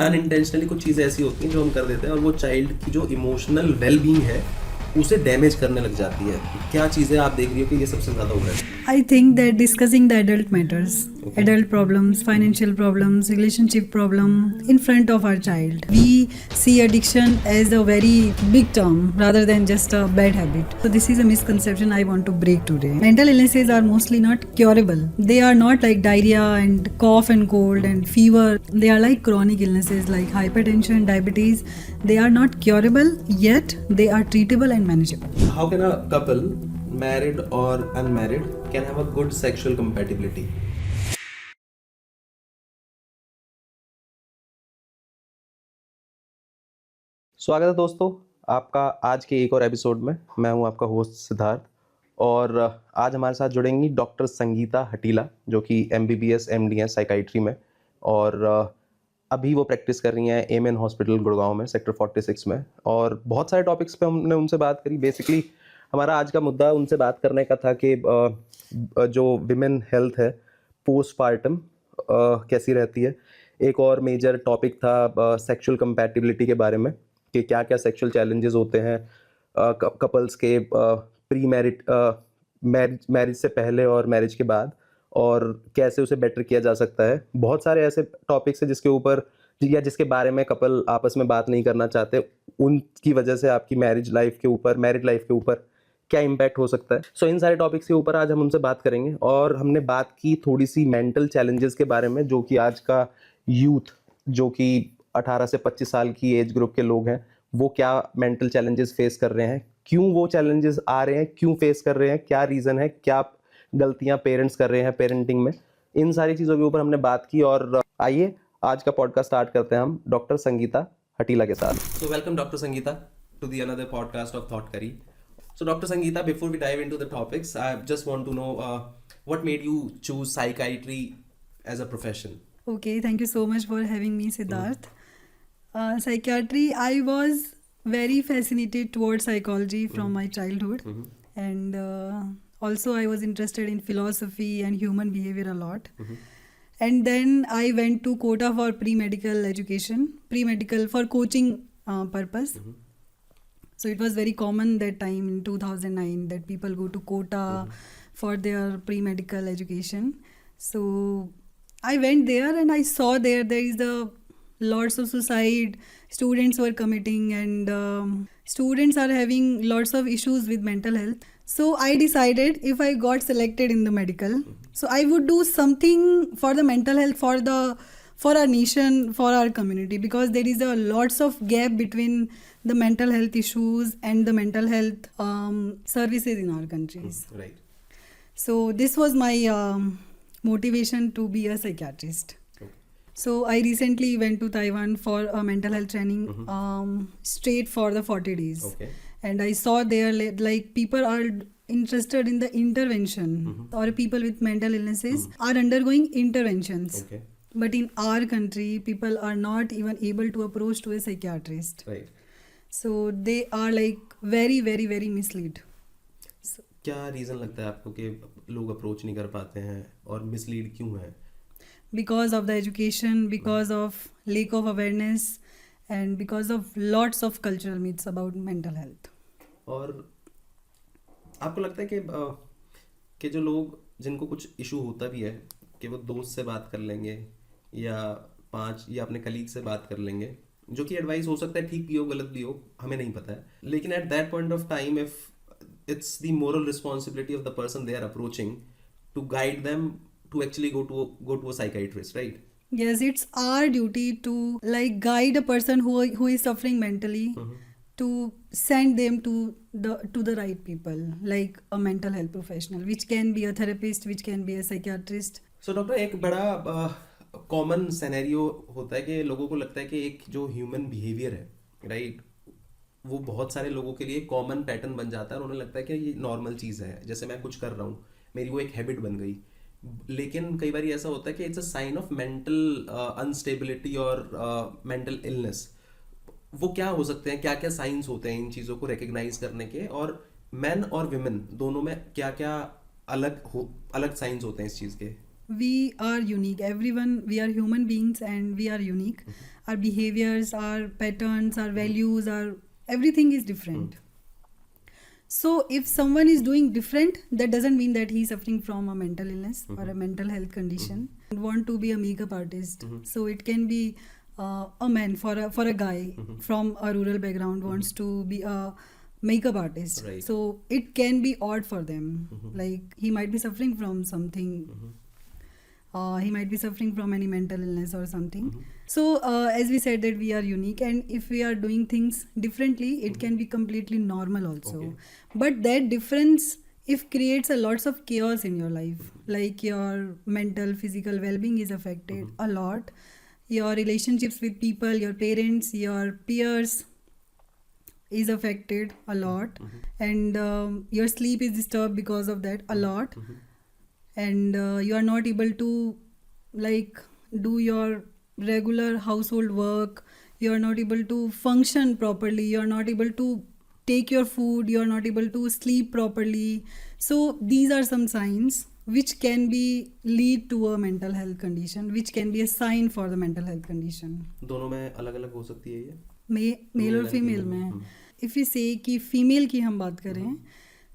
Unintentionally कुछ चीज़ें ऐसी होती हैं जो हम कर देते हैं और वो चाइल्ड की जो इमोशनल वेलबींग है उसे डैमेज करने लग जाती है। क्या चीज़ें आप देख रही हो कि ये सबसे ज़्यादा हो रहा है? I think that discussing the adult matters, Okay. adult problems, financial problems, relationship problem in front of our child. We see addiction as a very big term rather than just a bad habit. So this is a misconception I want to break today. Mental illnesses are mostly not curable. They are not like diarrhea and cough and cold and fever. They are like chronic illnesses like hypertension, diabetes. They are not curable, yet they are treatable and manageable. How can a couple, married or unmarried, can have a good sexual compatibility? स्वागत है दोस्तों आपका आज के एक और episode में। मैं हूं आपका होस्ट सिद्धार्थ और आज हमारे साथ जुड़ेंगी डॉक्टर संगीता हटीला जो कि MBBS MD हैं साइकाइट्री में और अभी वो प्रैक्टिस कर रही हैं एमएन हॉस्पिटल गुड़गांव में सेक्टर 46 में। और बहुत सारे टॉपिक्स पे हमने उनसे बात करी। बेसिकली हमारा आज का मुद्दा उनसे बात करने का था कि जो विमेन हेल्थ है पोस्टपार्टम कैसी रहती है। एक और मेजर टॉपिक था सेक्सुअल कंपैटिबिलिटी के बारे में कि क्या क्या सेक्सुअल चैलेंजेस होते हैं कपल्स के प्री मैरिज से पहले और मैरिज के बाद और कैसे उसे बेटर किया जा सकता है। बहुत सारे ऐसे टॉपिक्स हैं जिसके ऊपर या जिसके बारे में कपल आपस में बात नहीं करना चाहते, उनकी वजह से आपकी मैरिड लाइफ के ऊपर क्या इम्पैक्ट हो सकता है। सो इन सारे टॉपिक्स के ऊपर आज हम उनसे बात करेंगे। और हमने बात की थोड़ी सी मेंटल चैलेंजेस के बारे में जो कि आज का यूथ जो कि 18 से 25 साल की एज ग्रुप के लोग हैं वो क्या मेंटल चैलेंजेस फेस कर रहे हैं, क्यों वो चैलेंजेस आ रहे हैं, क्यों फेस कर रहे हैं, क्या रीज़न है, क्या गलतियां पेरेंट्स कर रहे हैं पेरेंटिंग में। इन सारी चीज़ों के ऊपर हमने बात की और आइए आज का पॉडकास्ट स्टार्ट करते हैं हम डॉक्टर संगीता हटीला के साथ। So welcome doctor Sangeeta to the another podcast of thought curry. So, Dr. Sangeeta, before we dive into the topics, I just want to know what made you choose psychiatry as a profession? Okay, thank you so much for having me, Siddharth. Psychiatry, I was very fascinated towards psychology from my childhood. And also I was interested in philosophy and human behavior a lot. And then I went to Kota for pre-medical education, pre-medical for coaching purpose. So it was very common that time in 2009 that people go to Kota for their pre-medical education. So I went there and I saw there is lots of suicide students were committing and students are having lots of issues with mental health. So I decided if I got selected in the medical, so I would do something for the mental health for our nation, for our community, because there is a lots of gap between the mental health issues and the mental health services in our countries. Right. So this was my motivation to be a psychiatrist. Okay. So I recently went to Taiwan for a mental health training straight for the 40 days. Okay. And I saw there like people are interested in the intervention or people with mental illnesses are undergoing interventions. Okay. But in our country, people are not even able to approach to a psychiatrist. Right. So they are like very, very, very misled. क्या reason लगता है आपको कि लोग approach नहीं कर पाते हैं और मिसलीड क्यों है? Because of the education, because of lack of awareness, and because of lots of cultural myths about mental health. और आपको लगता है कि जो लोग जिनको कुछ इशू होता भी है कि वो दोस्त से बात कर लेंगे या अपने कलीग से बात कर लेंगे, जो कि एडवाइस हो सकता है ठीक भी हो गलत भी हो, हमें नहीं पता है, लेकिन at that point of time if it's the moral responsibility of the person they are approaching to guide them to actually go to a psychiatrist, right? Yes, it's our duty to like guide a person who is suffering mentally to send them to the right people, like a mental health professional, which can be a therapist, which can be a psychiatrist. So doctor एक बड़ा common scenario होता है कि लोगों को लगता है कि एक जो ह्यूमन बिहेवियर है, राइट, वो बहुत सारे लोगों के लिए कॉमन पैटर्न बन जाता है और उन्हें लगता है कि ये नॉर्मल चीज़ है, जैसे मैं कुछ कर रहा हूँ मेरी वो एक हैबिट बन गई। लेकिन कई बार ऐसा होता है कि it's a sign of mental instability और मेंटल इलनेस। वो क्या हो सकते हैं, क्या क्या साइंस होते हैं इन चीज़ों को रिकग्नाइज करने के, और मेन और विमेन दोनों में क्या क्या अलग साइंस होते हैं इस चीज़ के? we are unique. Everyone, we are human beings and we are unique. Our behaviors, our patterns, our values, our everything is different. So if someone is doing different, that doesn't mean that he's suffering from a mental illness or a mental health condition. Want to be a makeup artist, so it can be a man, for a guy from a rural background wants to be a makeup artist. Right. So it can be odd for them. Like he might be suffering from something. He might be suffering from any mental illness or something. So as we said that we are unique, and if we are doing things differently, it can be completely normal also. Okay. But that difference, if creates a lots of chaos in your life, like your mental physical well-being is affected a lot, your relationships with people, your parents, your peers is affected a lot, and your sleep is disturbed because of that a lot, and you are not able to like do your regular household work, you are not able to function properly, you are not able to take your food, you are not able to sleep properly. So these are some signs which can be lead to a mental health condition, which can be a sign for the mental health condition. दोनों में अलग अलग हो सकती है ये? Mail और female में, इफ़ यू से कि फीमेल की हम बात करें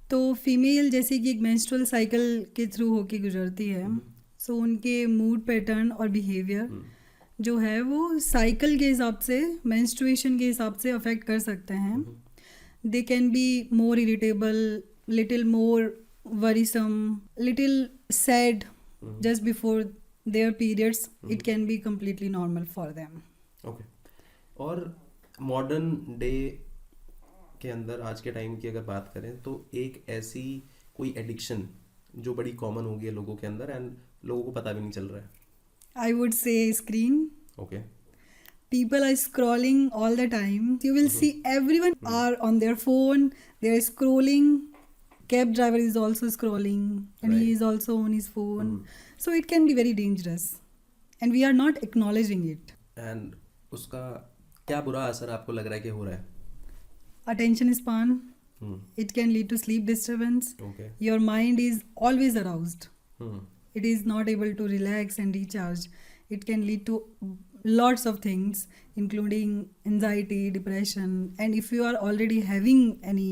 तो फीमेल जैसे कि एक मेंस्ट्रुअल साइकिल के थ्रू होके गुजरती है, सो उनके मूड पैटर्न और बिहेवियर जो है वो साइकिल के हिसाब से, मेंस्ट्रुएशन के हिसाब से अफेक्ट कर सकते हैं. They can be more irritable, little more worrisome, little sad just before their periods. It can be completely normal for them. Okay. और मॉडर्न डे के अंदर आज के टाइम की अगर बात करें तो एक ऐसी कोई एडिक्शन जो बड़ी कॉमन हो गई है लोगों के अंदर एंड लोगों को पता भी नहीं चल रहा है. I would say screen. Okay. People are scrolling all the time. You will see everyone are on their phone. They are scrolling. Cab driver is also scrolling, and he Right. is also on his phone. So it can be very dangerous, and we are not acknowledging it. And उसका क्या बुरा असर आपको लग रहा है कि हो रहा है? Attention span. It can lead to sleep disturbance. Okay. Your mind is always aroused. Hmm. It is not able to relax and recharge. It can lead to lots of things, including anxiety, depression, and if you are already having any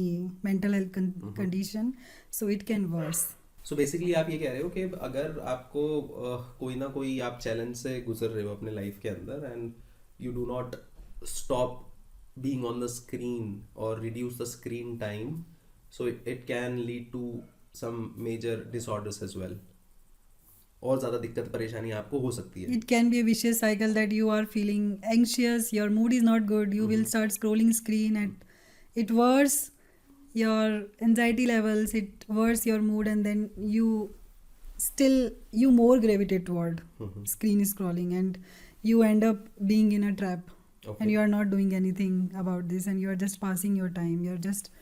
mental health condition, so it can worse. So basically आप ये कह रहे हो कि अगर आपको कोई ना कोई आप चैलेंज से गुजर रहे हो अपने लाइफ के अंदर and you do not stop being on the screen और reduce the screen time, so it can lead to some major disorders as well. और ज़्यादा दिक्कत परेशानी आपको हो सकती है. It can be a vicious cycle that you are feeling anxious, your mood is not good, you will start scrolling screen, and it worse your anxiety levels, it worse your mood, and then you more gravitate toward screen scrolling, and you end up being in a trap. Okay. And you are not doing anything about this, and you are just passing your time, you're just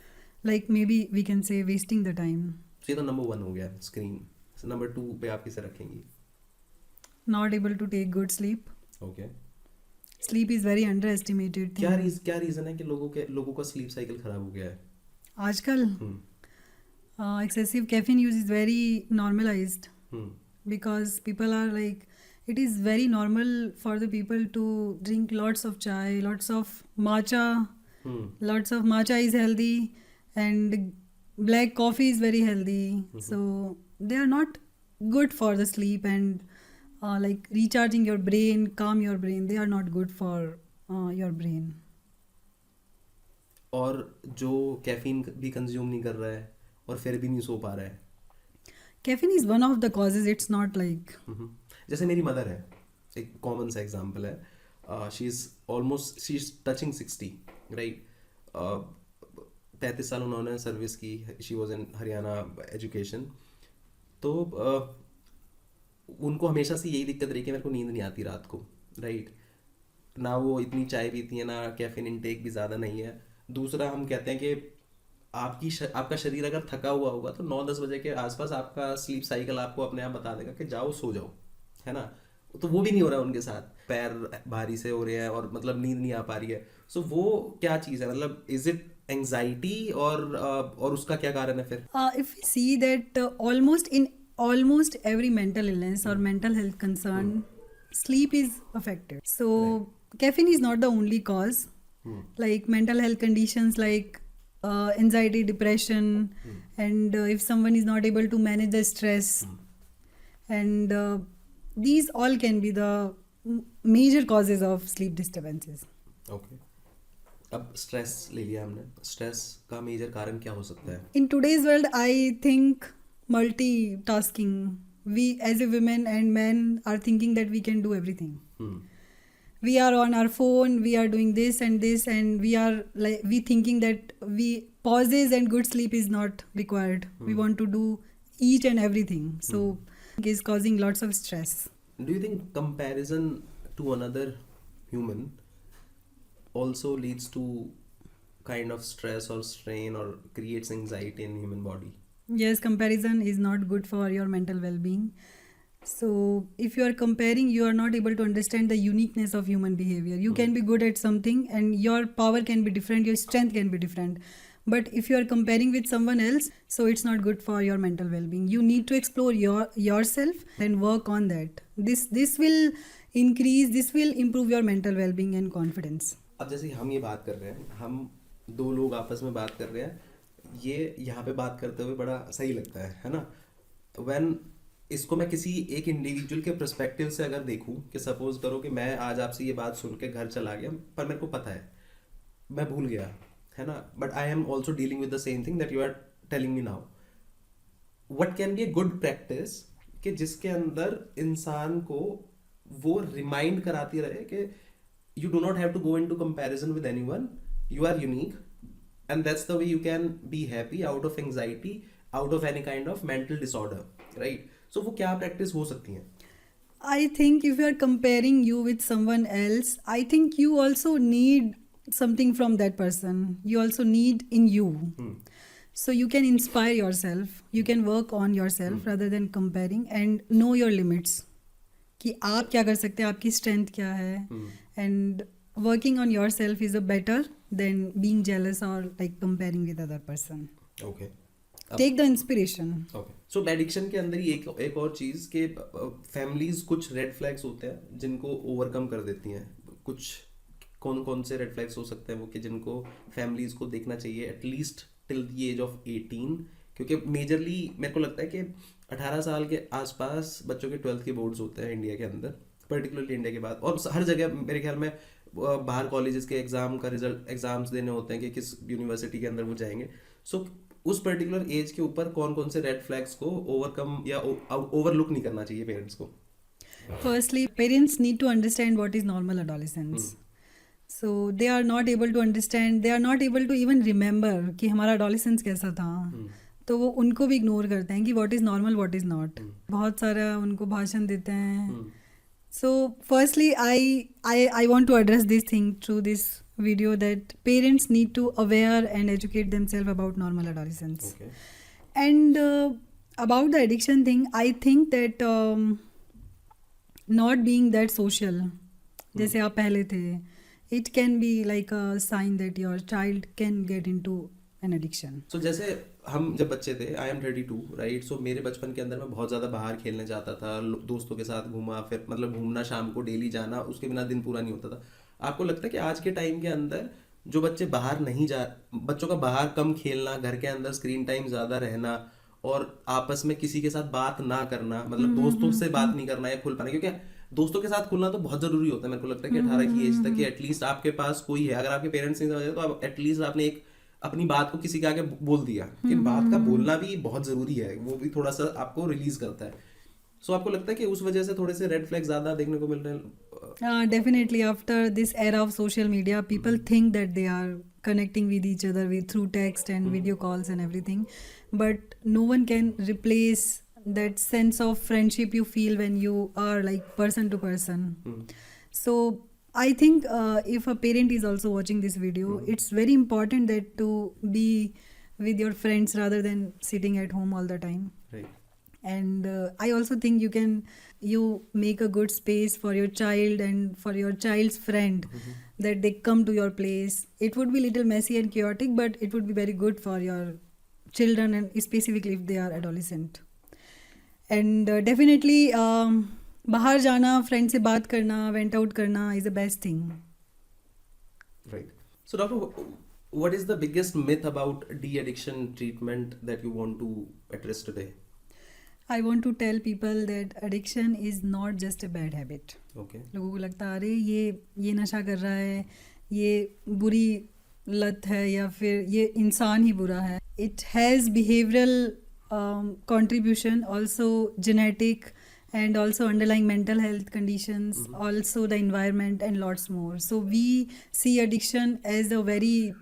like, maybe we can say, wasting the time. ये तो number 1 हो गया screen. Number 2 पे आप किसे रखेंगी? Not able to take good sleep. Okay. Sleep is very underestimated thing. क्या reason है कि लोगों का स्लीप साइकिल खराब हो गया है? आजकल excessive caffeine use is very normalized, because people are like, it is very normal for the people to drink lots of chai, lots of matcha. Lots of matcha is healthy, and black coffee is very healthy. So they are not good for the sleep and like recharging your brain, calm your brain. They are not good for your brain. और जो caffeine भी consume नहीं कर रहा है और फिर भी नहीं सो पा रहा है. Caffeine is one of the causes. It's not like, जैसे मेरी मदर है, एक कॉमन सा एग्जांपल है. She is touching 60, right. 35 साल उन्होंने सर्विस की. She was in Haryana education. तो उनको हमेशा से यही दिक्कत रही कि मेरे को नींद नहीं आती रात को, राइट. ना वो इतनी चाय पीती है, ना कैफीन इनटेक भी ज़्यादा नहीं है. दूसरा, हम कहते हैं कि आपका शरीर अगर थका हुआ होगा तो 9-10 बजे के आसपास आपका स्लीप साइकिल आपको अपने आप बता देगा कि जाओ सो जाओ, है ना. तो वो भी नहीं हो रहा है उनके साथ. पैर भारी से हो रहे हैं और मतलब नींद नहीं आ पा रही है. सो वो क्या चीज़ है, मतलब इज इट एंग्जाइटी और उसका क्या कारण है फिर? if we see that almost in almost every mental illness or mental health concern, sleep is affected. So caffeine is not the only cause. Like mental health conditions like anxiety, depression, and if someone is not able to manage the stress, and these all can be the major causes of sleep disturbances. Okay अब stress ले लिया हमने stress का major कारण क्या हो सकता है In today's world, I think multitasking. We as a women and men are thinking that we can do everything. We are on our phone, we are doing this, and we are like we thinking that we pauses and good sleep is not required. We want to do each and everything. So it is causing lots of stress. Do you think comparison to another human also leads to kind of stress or strain or creates anxiety in human body? Yes, comparison is not good for your mental well-being. So if you are comparing, you are not able to understand the uniqueness of human behavior. You can be good at something and your power can be different, your strength can be different. But if you are comparing with someone else, so it's not good for your mental well-being. You need to explore yourself and work on that. This will increase, this will improve your mental well-being and confidence. अब जैसे हम ये बात कर रहे हैं हम दो लोग आपस में बात कर रहे हैं ये यहाँ पे बात करते हुए बड़ा सही लगता है ना व्हेन इसको मैं किसी एक इंडिविजुअल के पर्सपेक्टिव से अगर देखूं कि सपोज करो कि मैं आज आपसे ये बात सुन के घर चला गया पर मेरे को पता है मैं भूल गया है ना but I am also dealing with the same thing that you are telling me now what can be a good practice कि जिसके अंदर इंसान को वो रिमाइंड कराती रहे कि you do not have to go into comparison with anyone you are unique and that's the way you can be happy out of anxiety out of any kind of mental disorder right so वो क्या practice हो सकती हैं I think if you are comparing you with someone else, I think you also need something from that person. You also need in you. So you can inspire yourself. You can work on yourself rather than comparing and know your limits. कि आप क्या कर सकते हैं आपकी strength क्या है and working on yourself is a better than being jealous और like comparing with other person okay take the inspiration okay so addiction के अंदर ही एक और चीज के फैमिलीज कुछ रेड फ्लैग्स होते हैं जिनको ओवरकम कर देती हैं कुछ कौन कौन से रेड फ्लैग्स हो सकते हैं वो कि जिनको फैमिलीज को देखना चाहिए at least till the age of 18 क्योंकि मेजरली मेरे को लगता है कि 18 साल के आसपास बच्चों के 12th के बोर्ड्स होते हैं इंडिया के अंदर पर्टिकुलरली इंडिया के बाद और हर जगह मेरे ख्याल में बाहर कॉलेजेस के एग्जाम का रिजल्ट एग्जाम्स देने होते हैं कि किस यूनिवर्सिटी के अंदर वो जाएंगे सो उस पर्टिकुलर एज के ऊपर कौन कौन से रेड फ्लैग्स को ओवरकम या ओवरलुक नहीं करना चाहिए पेरेंट्स को firstly parents need to understand what is normal adolescence so they are not able to understand they are not able to even remember कि हमारा एडोलेसेंस कैसा था तो वो उनको भी इग्नोर करते हैं कि what is normal what is not बहुत सारा उनको भाषण देते हैं so firstly I want to address this thing through this video that parents need to aware and educate themselves about normal adolescence. Okay. And about the addiction thing, I think that not being that social, जैसे आप पहले थे, it can be like a sign that your child can get into an addiction. So जैसे हम जब बच्चे थे, I am 32, right? So मेरे बचपन के अंदर मैं बहुत ज़्यादा बाहर खेलने जाता था, दोस्तों के साथ घूमा, फिर मतलब घूमना शाम को डेली जाना, उसके बिना दिन पूरा नहीं होता था. आपको लगता है कि आज के टाइम के अंदर जो बच्चे बाहर नहीं जा बच्चों का बाहर कम खेलना, घर के अंदर स्क्रीन टाइम ज़्यादा रहना और आपस में किसी के साथ बात ना करना, मतलब दोस्तों से बात नहीं करना या खुल पाना, क्योंकि दोस्तों के साथ खुलना तो बहुत ज़रूरी होता है. मेरे को लगता है कि 18 की एज तक कि एटलीस्ट आपके पास कोई है, अगर आपके पेरेंट्स नहीं समझते तो आप एटलीस्ट आपने एक अपनी बात को किसी के आगे बोल दिया कि बात का बोलना भी बहुत ज़रूरी है, वो भी थोड़ा सा आपको रिलीज करता है. सो आपको लगता है कि उस वजह से थोड़े से रेड फ्लैग ज़्यादा देखने को मिल रहे हैं? Definitely after this era of social media, people think that they are connecting with each other through text and video calls and everything, but no one can replace that sense of friendship you feel when you are like person to person. So I think if a parent is also watching this video, it's very important that to be with your friends rather than sitting at home all the time. Right. And I also think you make a good space for your child and for your child's friend, that they come to your place. It would be little messy and chaotic, but it would be very good for your children, and specifically if they are adolescent. And definitely बाहर जाना, friend से बात करना, went out करना is the best thing. Right. So, doctor, what is the biggest myth about de-addiction treatment that you want to address today? I want to tell people that addiction is not just a bad habit. Okay. लोगों को लगता है अरे ये नशा कर रहा है, ये बुरी लत है, या फिर ये इंसान ही बुरा है. It has behavioral contribution, also genetic, and also underlying mental health conditions, also the environment and lots more. So we see addiction as a very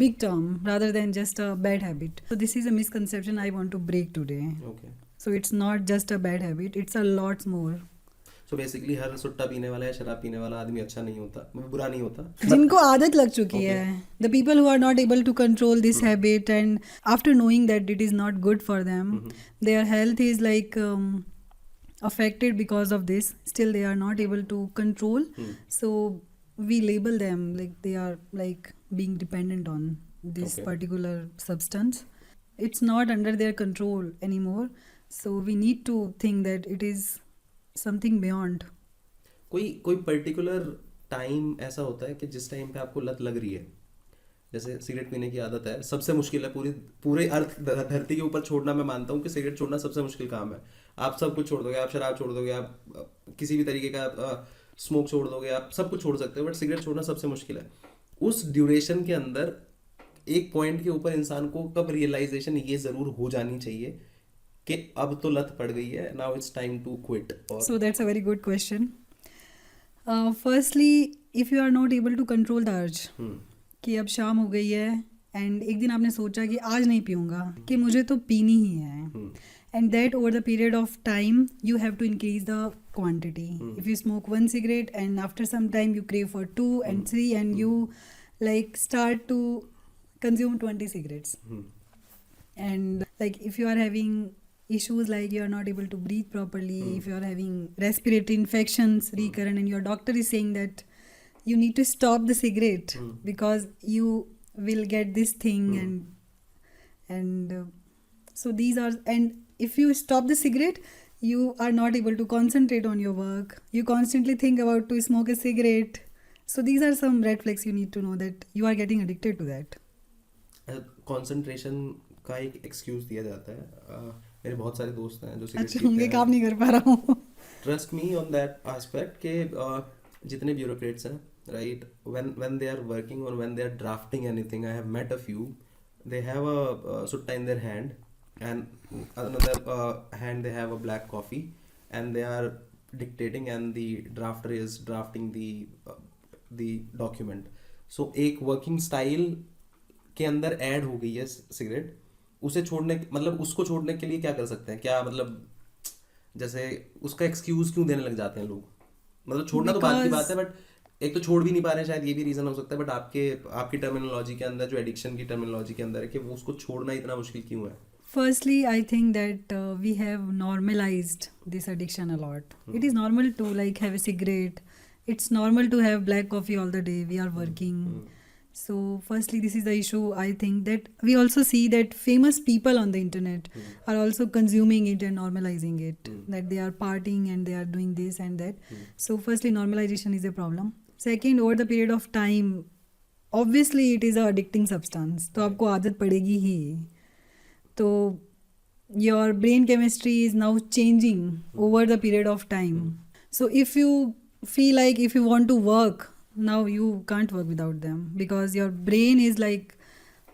big term rather than just a bad habit. So this is a misconception I want to break today. Okay. So it's not just a bad habit, it's a lot more. So basically हर सुट्टा पीने वाला या शराब पीने वाला आदमी अच्छा नहीं होता, बुरा नहीं होता. जिनको आदत लग चुकी है, the people who are not able to control this habit, and after knowing that it is not good for them, their health is like affected because of this, still they are not able to control. So we label them like they are like being dependent on this particular substance. It's not under their control anymore, so we need to think that it is something beyond. कोई particular time ऐसा होता है कि जिस time पे आपको लत लग रही है, जैसे सिगरेट पीने की आदत है, सबसे मुश्किल है पूरे अर्थ धरती के ऊपर छोड़ना. मैं मानता हूँ कि सिगरेट छोड़ना सबसे मुश्किल काम है. आप सब कुछ छोड़ दोगे, आप शराब छोड़ दोगे, आप किसी भी तरीके का स्मोक छोड़ दोगे, आप सब कुछ छोड़ सकते हो, बट सिगरेट छोड़ना सबसे मुश्किल है. उस ड्यूरेशन के अंदर एक पॉइंट के ऊपर इंसान को कब रियलाइजेशन ये ज़रूर हो जानी चाहिए कि अब तो लत पड़ गई है, now it's time to quit? So that's a very good question. Firstly, if you are not able to control the urge, कि अब शाम हो गई है एंड एक दिन आपने सोचा कि आज नहीं पीऊँगा, कि मुझे तो पीनी ही है, and that over the period of time you have to increase the quantity. If you smoke one cigarette and after some time you crave for 2 and 3 and you like start to consume 20 cigarettes. And like if you are having issues like you are not able to breathe properly, if you are having respiratory infections recurrent and your doctor is saying that you need to stop the cigarette because you will get this thing, and so these are, and if you stop the cigarette you are not able to concentrate on your work, you constantly think about to smoke a cigarette. So these are some red flags you need to know that you are getting addicted to that. Concentration का एक excuse दिया जाता है. मेरे बहुत सारे दोस्त हैं जो अच्छा होंगे, काम नहीं कर पा रहा हूँ. Trust me on that aspect के जितने ब्यूरोक्रेट्स हैं, right, when they are working और when they are drafting anything, I have met a few, they have a सुट्टा in their hand and another hand they have a black coffee and they are dictating and the drafter is drafting the document. So एक working style के अंदर add हो गई है cigarette. उसे छोड़ने, मतलब उसको छोड़ने के लिए क्या कर सकते हैं? क्या मतलब जैसे उसका एक्सक्यूज क्यों देने लग जाते हैं लोग? मतलब छोड़ना तो बात की बात है, बट एक तो छोड़ भी नहीं पा रहे हैं, शायद ये भी रीजन हो सकता है, बट आपकी टर्मिनोलॉजी के अंदर, जो एडिक्शन की टर्मिनोलॉजी के अंदर है, कि वो उसको छोड़ना इतना मुश्किल क्यों है? Firstly, I think that we have normalized this addiction a lot. It is normal to like have a cigarette. It's normal to have black coffee all the day. We are working. So firstly, this is the issue. I think that we also see that famous people on the internet are also consuming it and normalizing it. That they are partying and they are doing this and that. So firstly, normalization is a problem. Second, over the period of time, obviously it is a addicting substance. तो आपको आदत पड़ेगी ही. So your brain chemistry is now changing over the period of time. So if you feel like if you want to work, now you can't work without them because your brain is like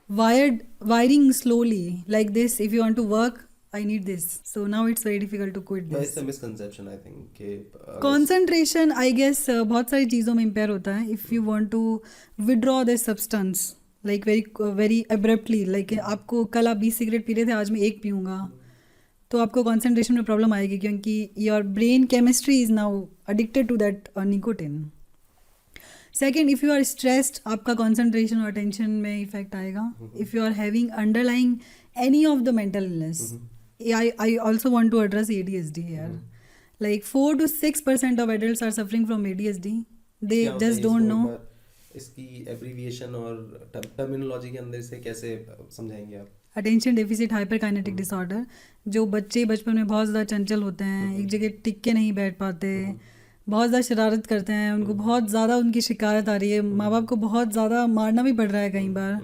wiring slowly like this. If you want to work, I need this. So now it's very difficult to quit this. It's a misconception, I think. कि Concentration, I guess, बहुत सारी चीज़ों में impair होता है. If you want to withdraw this substance, like very abruptly, like आपको कल आप 20 सिगरेट पी रहे थे, आज मैं 1 पीऊँगा, तो आपको कंसंट्रेशन में प्रॉब्लम आएगी क्योंकि your brain chemistry is now addicted to that nicotine. Second, if you are stressed, आपका कंसंट्रेशन और अटेंशन में इफेक्ट आएगा. If you are having underlying any of the mental illness, I also want to address ADHD here. Like 4 to 6% of adults are suffering from ADHD. They just don't know. इसकी abbreviation और terminology के अंदर इसे कैसे समझाएंगे आप? Attention deficit hyper kinetic disorder, जो बच्चे बचपन में बहुत ज़्यादा चंचल होते हैं, एक जगह टिक के नहीं बैठ पाते, बहुत ज़्यादा शरारत करते हैं, उनको बहुत ज़्यादा उनकी शिकायत आ रही है, माँ बाप को बहुत ज़्यादा मारना भी पड़ रहा है कई बार,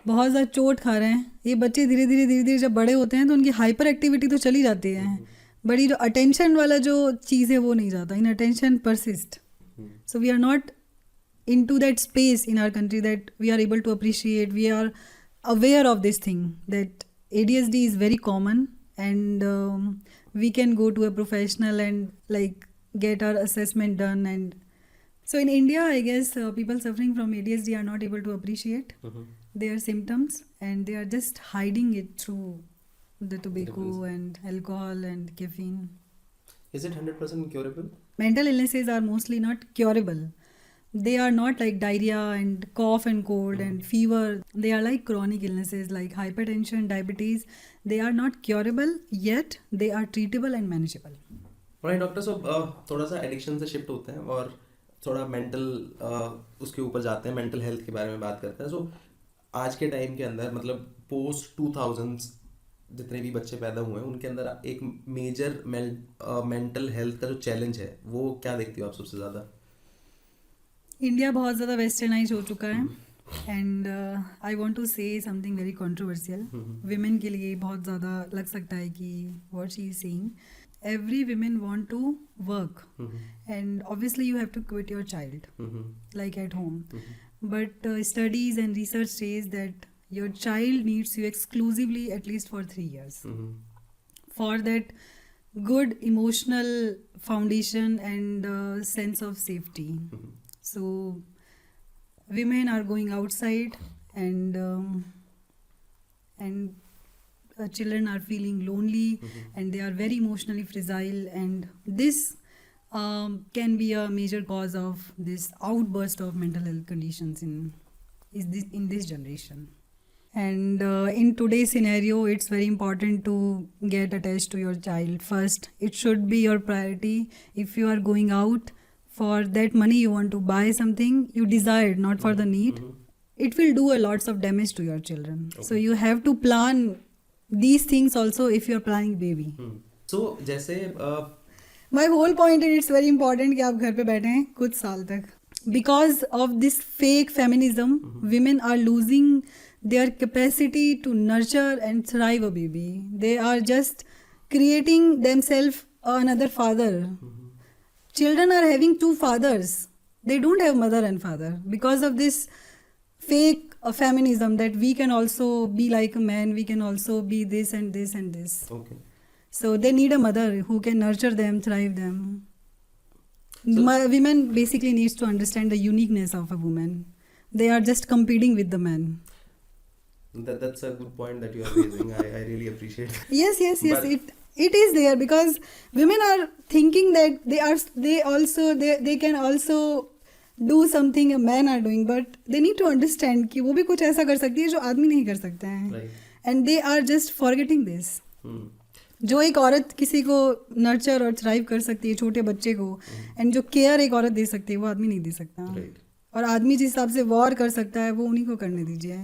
बहुत ज़्यादा चोट खा रहे हैं। ये बच्चे धीरे धीरे जब बड़े होते हैं तो उनकी हाइपर एक्टिविटी तो चली जाती है, बड़ी जो अटेंशन वाला जो चीज़ है वो नहीं जाता, in attention persist. So we are not into that space in our country that we are able to appreciate. We are aware of this thing that ADHD is very common, and we can go to a professional and like get our assessment done. And so in India, I guess people suffering from ADHD are not able to appreciate their symptoms, and they are just hiding it through the tobacco and alcohol and caffeine. Is it 100% curable? Mental illnesses are mostly not curable. They are not like diarrhea and cough and cold and fever. They are like chronic illnesses like hypertension, diabetes. They are not curable, yet they are treatable and manageable. Right doctor. So थोड़ा सा addiction से shift होते हैं और थोड़ा mental उसके ऊपर जाते हैं, मेंटल हेल्थ के बारे में बात करते हैं. सो आज के टाइम के अंदर मतलब पोस्ट 2000s जितने भी बच्चे पैदा हुए हैं उनके अंदर एक मेजर मेंटल हेल्थ का जो चैलेंज है वो क्या देखती हो आप सबसे ज़्यादा? इंडिया बहुत ज़्यादा वेस्टर्नाइज हो चुका है, and I want to say something very controversial. Women के लिए बहुत ज़्यादा लग सकता है कि what she is saying, every women want to work, and obviously you have to quit your child like at home, but studies and research says that your child needs you exclusively at least for 3 years for that good emotional foundation and sense of safety. So women are going outside, and children are feeling lonely, and they are very emotionally fragile, and this can be a major cause of this outburst of mental health conditions in this generation. And in today's scenario, it's very important to get attached to your child first. It should be your priority. If you are going out for that money, you want to buy something you desired, not for the need, it will do a lots of damage to your children. So you have to plan these things also if you are planning baby. So जैसे My whole point is it's very important कि आप घर पे बैठे हैं कुछ साल तक. Because of this fake feminism, women are losing their capacity to nurture and thrive a baby. They are just creating themselves another father. Children are having 2 fathers. They don't have mother and father because of this fake feminism that we can also be like a man, we can also be this and this and this. Okay. So they need a mother who can nurture them, thrive them. Women basically needs to understand the uniqueness of a woman. They are just competing with the man. That's a good point that you are raising. I really appreciate it. Yes. But It is there because women are thinking that they can also do something a man are doing, but they need to understand कि वो भी कुछ ऐसा कर सकती है जो आदमी नहीं कर सकते हैं. Right. And they are just forgetting this. जो एक औरत किसी को नर्चर और थ्राइव कर सकती है छोटे बच्चे को, एंड जो केयर एक औरत दे सकती है वो आदमी नहीं दे सकता. Right. और आदमी जिस हिसाब से वॉर कर सकता है वो उन्हीं को करने दीजिए.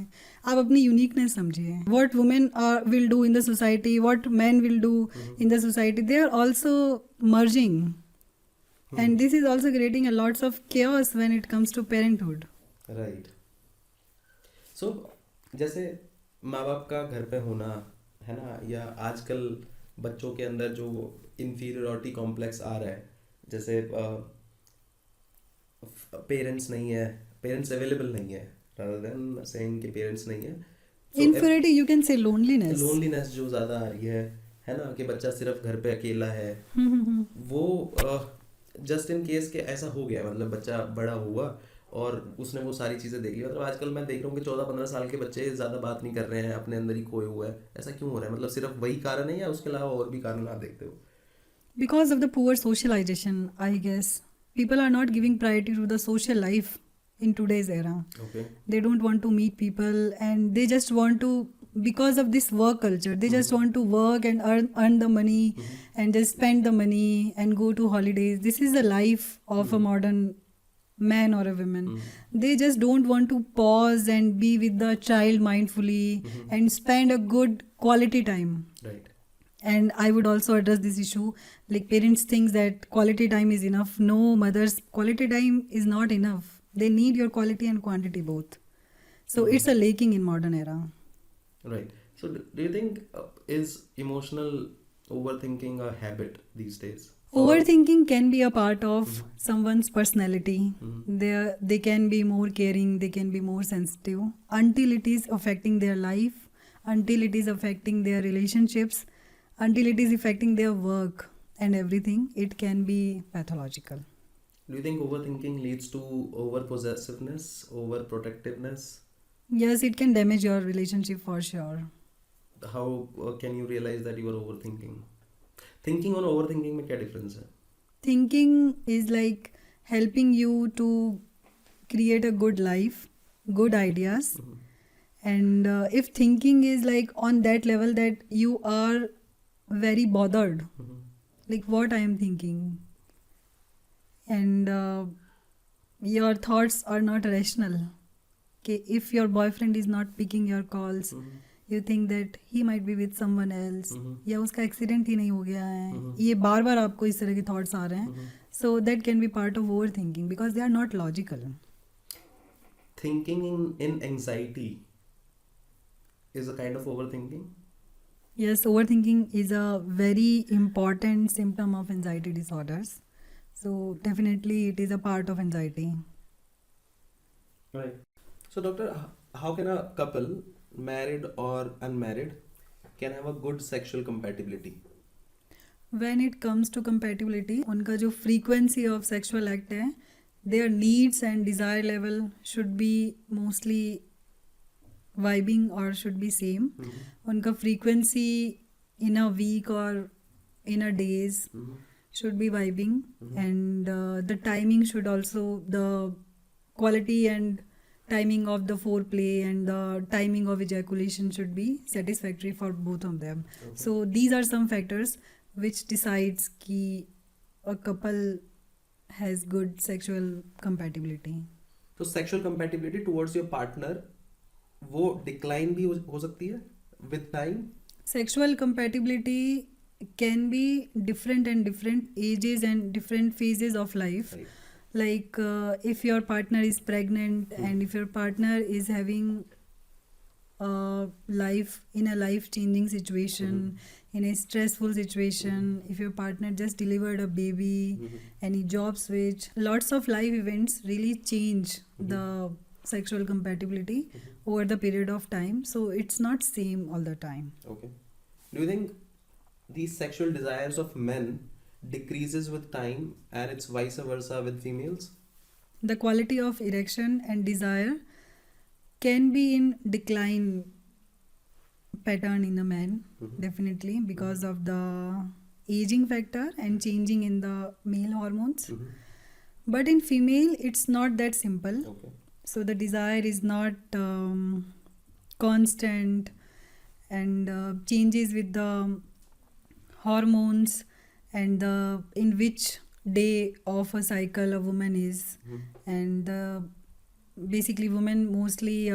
आप अपनी यूनिकनेस समझिए. What women will do in the society, what man will do in the society, they are also merging, and this is also creating a lots of chaos when it comes to parenthood. Right. So जैसे माँ बाप का घर पे होना है ना, या आजकल बच्चों के अंदर जो इन्फीरियरिटी कॉम्प्लेक्स आ रहा है, जैसे पेरेंट्स नहीं है, पेरेंट्स अवेलेबल नहीं है, rather than saying कि पेरेंट्स नहीं है. So, Inferiority, you can say loneliness. Loneliness जो ज़्यादा आ रही है ना, कि बच्चा सिर्फ घर पे अकेला है, वो जस्ट इन केस के ऐसा हो गया, मतलब बच्चा बड़ा हुआ और उसने वो सारी चीज़ें देख ली. मतलब आजकल मैं देख रहा हूँ कि 14-15 साल के बच्चे ज़्यादा बात नहीं कर रहे हैं, अपने अंदर ही खोए हुए हैं. ऐसा क्यों हो रहा है? मतलब सिर्फ वही कारण है या उसके अलावा और भी कारण आप देखते हो? Because of the poor socialization, I guess. People are not giving priority to the social life in today's era. Okay. They don't want to meet people, and they just want to, because of this work culture, they just want to work and earn the money and just spend the money and go to holidays. This is the life of a modern man or a woman, they just don't want to pause and be with the child mindfully and spend a good quality time. Right. And I would also address this issue, like parents think that quality time is enough. No, mothers, quality time is not enough. They need your quality and quantity both. So it's a lacking in modern era. Right. So do you think is emotional overthinking a habit these days? Overthinking can be a part of someone's personality. They can be more caring, they can be more sensitive until it is affecting their life, until it is affecting their relationships, until it is affecting their work and everything. It can be pathological. Do you think overthinking leads to over possessiveness, over protectiveness? Yes, it can damage your relationship for sure. How can you realize that you are overthinking? Thinking और overthinking में क्या difference है? Thinking is like helping you to create a good life, good ideas. And if thinking is like on that level that you are very bothered, like what I am thinking, and your thoughts are not rational. Okay, if your boyfriend is not picking your calls, you think that he might be with someone else, या उसका accident ही नहीं हो गया है, ये बार बार आपको इस तरह के थॉट्स आ रहे हैं. So that can be part of overthinking because they are not logical. Thinking in anxiety is a kind of overthinking. Yes, overthinking is a very important symptom of anxiety disorders. So definitely it is a part of anxiety. Right. So doctor, how can a couple, married or unmarried, can have a good sexual compatibility? When it comes to compatibility, उनका जो frequency of sexual act है, their needs and desire level should be mostly vibing or should be same. उनका frequency in a week or in a days should be vibing, and the timing should also, the quality and timing of the foreplay and the timing of ejaculation should be satisfactory for both of them. So these are some factors which decides कि a couple has good sexual compatibility. तो sexual compatibility towards your partner वो decline भी हो सकती है with time? Sexual compatibility can be different and different ages and different phases of life. Right. Like if your partner is pregnant and if your partner is having life in a life changing situation, in a stressful situation, if your partner just delivered a baby, any job switch, lots of life events really change the sexual compatibility over the period of time. So it's not same all the time. Okay. Do you think these sexual desires of men decreases with time and it's vice versa with females? The quality of erection and desire can be in decline pattern in a man, definitely, because of the aging factor and changing in the male hormones. But in female, it's not that simple. Okay. So the desire is not constant and changes with the hormones and the in which day of a cycle a woman is, and basically women mostly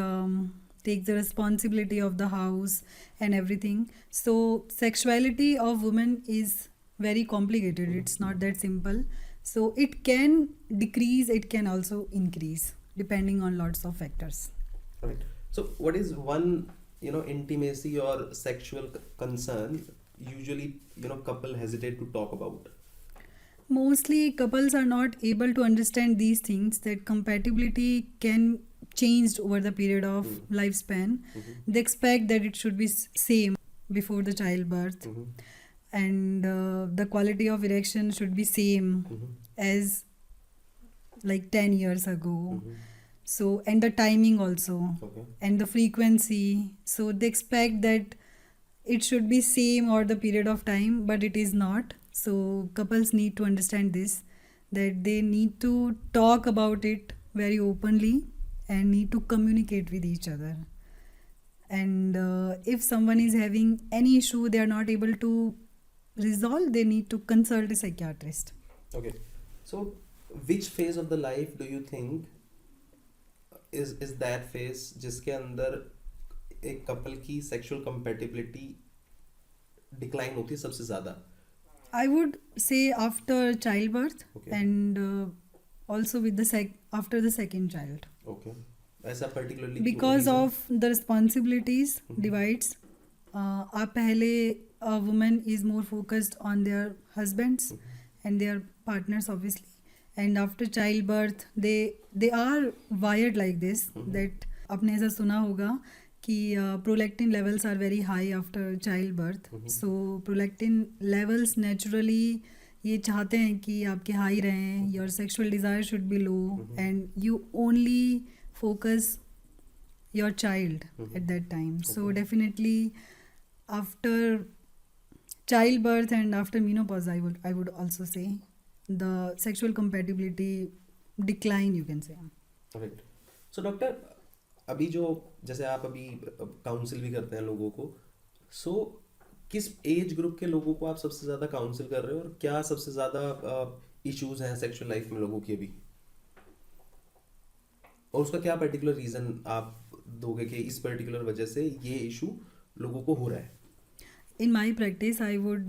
take the responsibility of the house and everything. So sexuality of women is very complicated. It's not that simple. So it can decrease, it can also increase depending on lots of factors. Right. So what is one intimacy or sexual concern usually couple hesitate to talk about? Mostly couples are not able to understand these things, that compatibility can change over the period of lifespan. They expect that it should be same before the childbirth, and the quality of erection should be same as like 10 years ago. So, and the timing also, and the frequency. So they expect that it should be same or the period of time, but it is not. So couples need to understand this, that they need to talk about it very openly and need to communicate with each other. And if someone is having any issue they are not able to resolve, they need to consult a psychiatrist. Okay. So which phase of the life do you think is that phase जिसके अंदर एक couple की sexual compatibility decline होती है सबसे ज्यादा? I would say after childbirth Okay. and also with the after the second child. Okay, ऐसा particularly Because of the responsibilities divides. आप पहले a woman is more focused on their husbands and their partners obviously, and after childbirth they are wired like this that आपने ऐसा सुना होगा कि prolactin levels are very high after childbirth. So prolactin levels naturally ये चाहते हैं कि आपके हाई रहें, your sexual desire should be low and you only focus your child at that time. So definitely after childbirth and after menopause I would also say the sexual compatibility decline, you can say. Right. So doctor, अभी जो जैसे आप अभी council भी करते हैं लोगों को, सो किस एज ग्रुप के लोगों को आप सबसे ज़्यादा काउंसिल कर रहे हो और क्या सबसे ज़्यादा इश्यूज हैं सेक्सुअल लाइफ में लोगों की अभी, और उसका क्या पर्टिकुलर रीज़न आप दोगे कि इस पर्टिकुलर वजह से ये इशू लोगों को हो रहा है? In my practice, I would